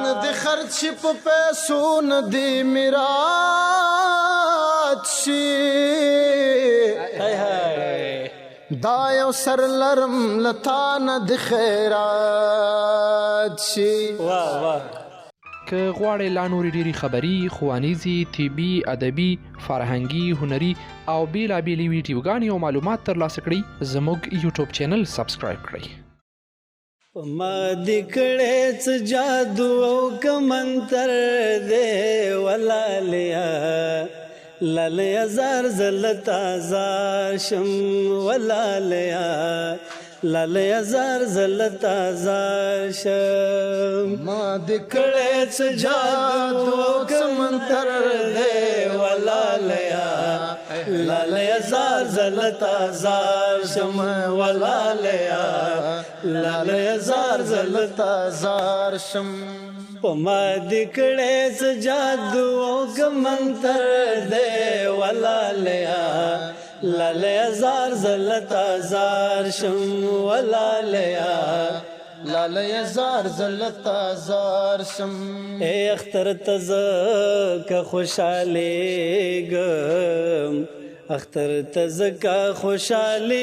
ندی خرچ په پیسو ندی میراث شي دا یو سر لرم لتا ند خیرات شي واه واه که غواړئ لا نورې ډېرې خبري ښوونیزې طبي ادبي فرهنګي هنري او بېلابېلې ویډیوګانې او معلومات ترلاسه کړئ زموږ یوټیوب چینل سبسکرایب کړئ په ما دې کړی څه جادو او که منتر دی ولالیا لالیا زار زلتا زار شم ولالیا لالیا زار زلتا زار شم ما دې کړی څه جادو او که منتر دی ولالیا لالیا زار زلتا زار شم ولالیا لالیا زار زلتا زار شم په ما دې کړی څه جادو او که منتر دی ولالیا لالیا زار زلتا زار شم ولالیا لالیا زار زلتا زار شم اے اختر تزکا خوشحالیگم اختر تزکا خوشحالیگم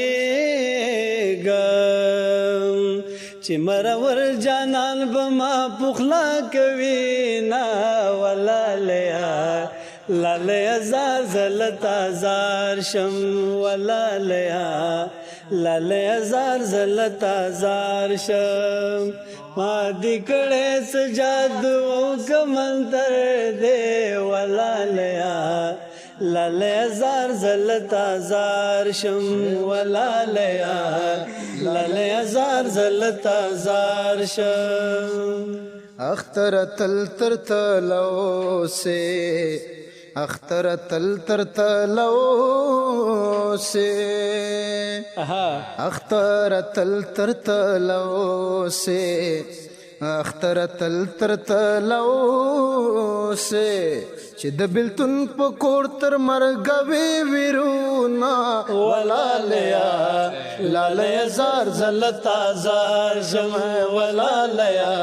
چی مرور جانان بما پخلا کوي نا ولالیا لالیا زار زلتا زار شم ولالیا لالیا زار زلتا زار شم ما دې کړی څه جادو او که منتر دی ولالیا لالیا زار زلتا زار شم ولالیا لالیا زار زلتا زار شم اختر تل تر تلو سے اختر تل تر تلو سے اختر تل تر تلو سے اختر تل تر تلو سے چې د بلتون په کور تر مرګ وی ویرونا ولالیا لالیا زار زلتا زار شم ولالیا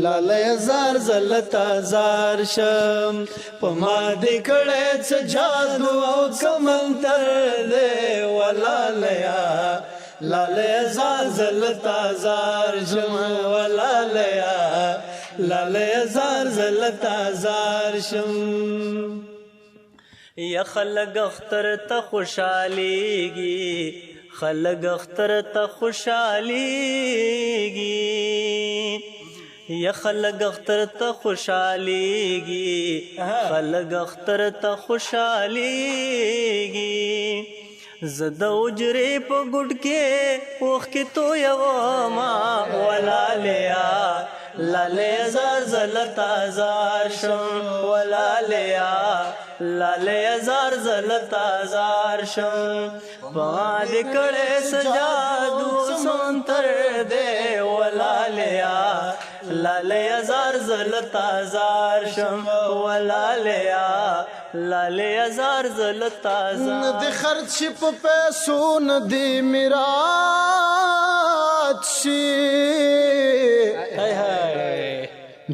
لالیا زار زلتا زار شم په ما دې کړی څه جادو او که منتر دی ولالیا لالیا زار زلتا زار شم ولالیا لالیا زار زلتا زار شم یا خلق اختر ته خوشحالیږي خلق اختر ته خوشحالیږي یا خلق اختر ته خوشحالیږي خلق اختر ته خوشحالیږي زه د اجرې په ګوټ کې اوښکې تویومه ولالیا لالیا زار زلتا زار شم ولالیا لالیا زار زلتا زار شم ما دې کړی څه جادو سنتر دی ولالیا لالیا زار زلتا زار شم ولالیا لالیا زار زلتا زار ندی خرچ په پیسو ندی میراث شي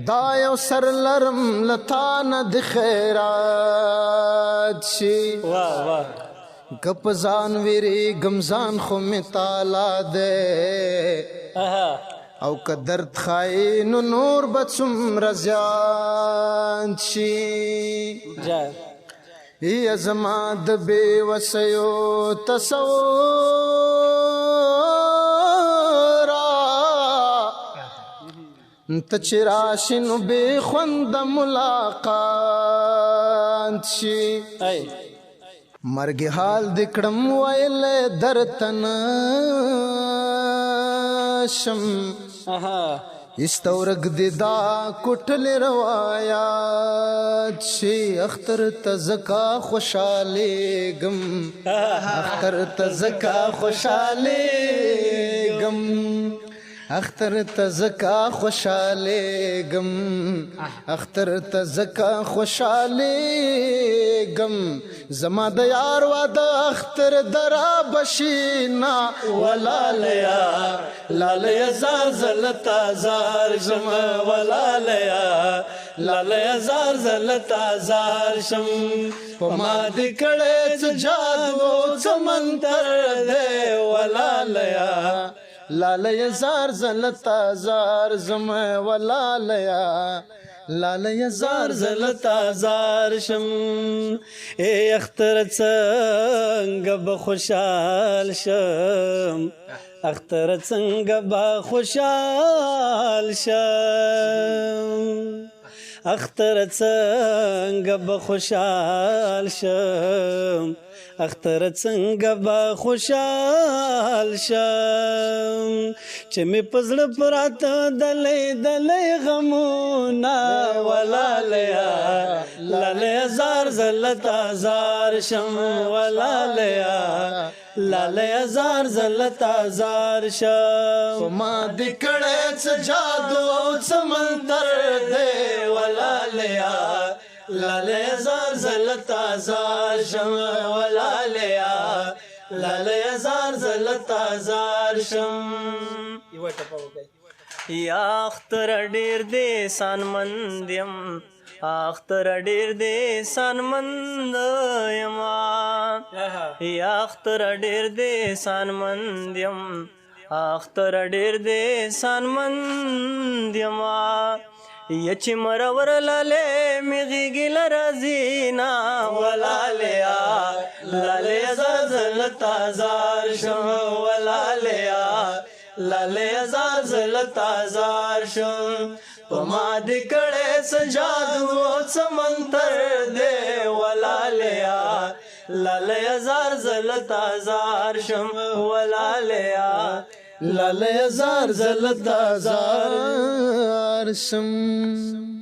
دا یو سر لرم لتا ند خیرات شي واه واه گپ ځان ویری گمزان خو می تعالی دے او که درد خای نو نور بڅم رضیان شي یا زما د بے وسیو تصورا ته چې راشي نو بے خوند ملاقات شي مرګ حال دکړم ویل درتن شم استورګ دا کوټل روایات شي اختر تزکا خوشاله غم اختر تزکا خوشاله غم اختر ته زکا خوشالېږم اختر ته زکا خوشالېږم زما د یار واده اختر درا بشینا ولالیا لالیا زار زلتا زار شم ولالیا لالیا زار زلتا زار شم پما د کړه جادو سمندر دے ولالیا لالیا زار زلتا زار زم ولالیا لالیا زار زلتا زار شم اے اختر څنګه به خوشحال شم اختر څنګه به خوشحال شم اختر څنګه به خوشحال شم اختر څنګه به خوشحال شم چې مې پزړه پراته دلې دلې غمونه ولالیا لالیا زار زلتا زار شم ولالیا لالیا زار زلتا زار شم ما د کړه جادو سمندر دے ولالیا لالیا زار زلتا زار شم ولالیا لالیا زار زلتا زار شم یا اختر ډیر دې سانمند یم اختر ډیر دې سانمند یم یا اختر ډیر دې سانمند یم اختر ډیر دې سانمند یم یچ مرور لاله میږي لرزینا ولالیا لالیا زار زلتا زار شم ولالیا لالیا زار زلتا زار شم پما د کړه سجادو سمندر دے ولالیا لالیا زار زلتا زار شم ولالیا لالیا زار زلتا زار شم